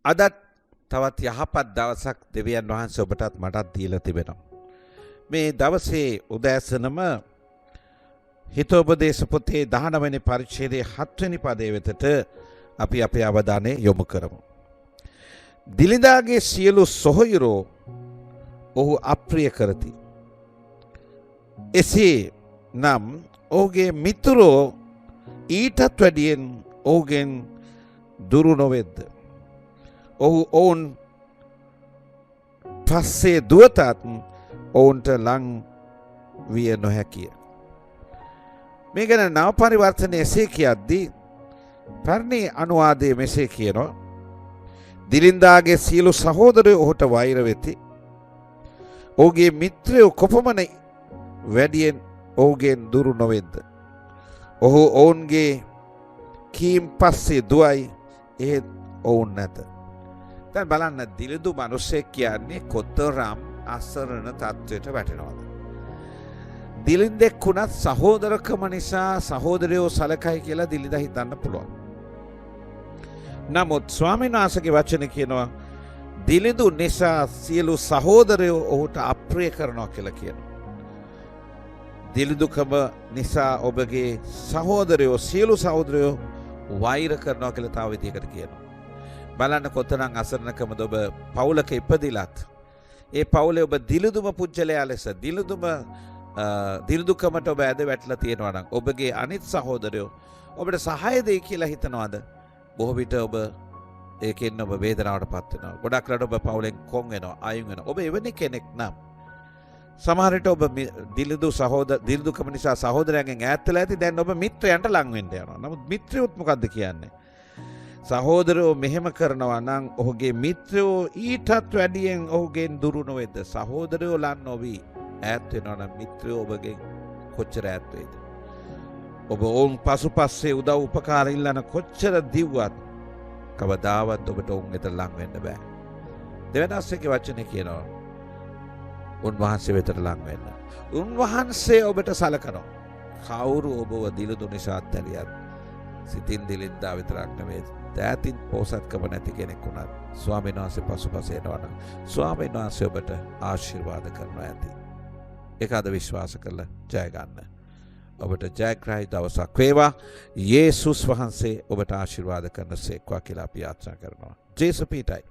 අදත් තවත් යහපත් දවසක් දෙවියන් වහන්සේ ඔබටත් මටත් දීලා තිබෙනවා. මේ දවසේ උදෑසනම හිතෝපදේශ පොතේ 19 වෙනි පරිච්ඡේදයේ 7 වෙනි පදයේ වෙතට අපි අපේ අවධානය යොමු කරමු. දිලිඳාගේ සියලු සොහොයුරෝ ඔහු අප්‍රිය කරති. එසේ නම් ඔහුගේ මිතුරෝ ඊටත් වැඩියෙන් ඔහුගෙන් දුරු නොවෙද්ද. ඔහු ඔවුන් පස්සේ දුවතත් ඔවුන්ට ලං විය නොහැකිය. මේ ගැන නව පරිවර්තනය එසේ කියද්දී පැරණි අනුවාදයේ මෙසේ කියනවා. දිලිඳාගේ සියලු සහෝදරයෝ ඔහුට වෛර වෙති. ඔහුගේ මිත්‍රයෝ කොපමණ වැඩියෙන් ඔහුගෙන් දුරු නොවෙද්ද. ඔහු ඔවුන්ගේ කීම් පස්සේ දුවයි, එහෙත් ඔවුන් නැත. දැන් බලන්න, දිලිඳු මිනිසෙක් කියන්නේ කොතරම් අසරණ තත්වයට වැටෙනවද. දිලිඳෙක් වුණත් සහෝදරකම නිසා සහෝදරයෝ සලකයි කියලා දිලිඳා හිතන්න පුළුවන්. නමුත් ස්වාමීන් වහන්සේගේ වචන කියනවා දිලිඳු නිසා සියලු සහෝදරයෝ ඔහුට අප්‍රිය කරනවා කියලා කියනවා. දිලිඳුකම නිසා ඔබගේ සහෝදරයෝ සියලු සහෝදරයෝ වෛර කරනවා කියලා තව විදිහකට කියනවා. බලන්න කොතරම් අසරණකමද ඔබ පවුලක ඉපදිලත් ඒ පවුලේ ඔබ දිලිඳුම පුජ්‍යලයා ලෙස දිලිඳුකමට ඔබ ඇද වැටලා තියෙනවා නම් ඔබගේ අනිත් සහෝදරයෝ ඔබට සහාය දෙයි කියලා හිතනවාද? බොහෝ විට ඔබ ඒකෙන් ඔබ වේදනාවට පත් වෙනවා. ගොඩක් රට ඔබ පවුලෙන් කොන් වෙනවා, අයින් වෙනවා. ඔබ එවැනි කෙනෙක් නම් සමහර විට ඔබ දිලිඳුකම නිසා සහෝදරයන්ගෙන් ඈත් වෙලා ඇති. දැන් ඔබ මිත්‍රයන්ට ලං වෙන්න යනවා. නමුත් මිත්‍රයොත් මොකද්ද කියන්නේ? සහෝදරයෝ මෙහෙම කරනවා නම් ඔහුගේ මිත්‍රයෝ ඊටත් වැඩියෙන් ඔහුගෙන් දුරු නොවේද? සහෝදරයෝ ලං නොවි ඈත් වෙනවා නම් මිත්‍රයෝ ඔබගෙන් කොච්චර ඈත් වෙයිද? ඔබ ඔවුන් පසුපස්සේ උදව් උපකාර ඉල්ලන කොච්චර දිව්වත් කවදාවත් ඔබට ඔවුන් වෙත ලං වෙන්න බෑ. දෙවනස්සේගේ වචනේ කියනවා උන්වහන්සේ වෙතට ලං වෙන්න. උන්වහන්සේ ඔබට සලකනවා. කවුරු ඔබව දිලිඳු නිසා අත්හැරියත් සිතින් දිලිඳා විතරක් නෙවෙයි, දෑතින් පෝසත්කම නැති කෙනෙක් වුණත් ස්වාමීන් වහන්සේ පසුපස එනවා නම් ස්වාමීන් වහන්සේ ඔබට ආශිර්වාද කරනවා ඇති. ඒක අද විශ්වාස කරලා ජය ගන්න. ඔබට ජයග්‍රහී දවසක් වේවා. යේසුස් වහන්සේ ඔබට ආශිර්වාද කරන සේක්වා කියලා අපි ආශා කරනවා. ජේසු පීටයි.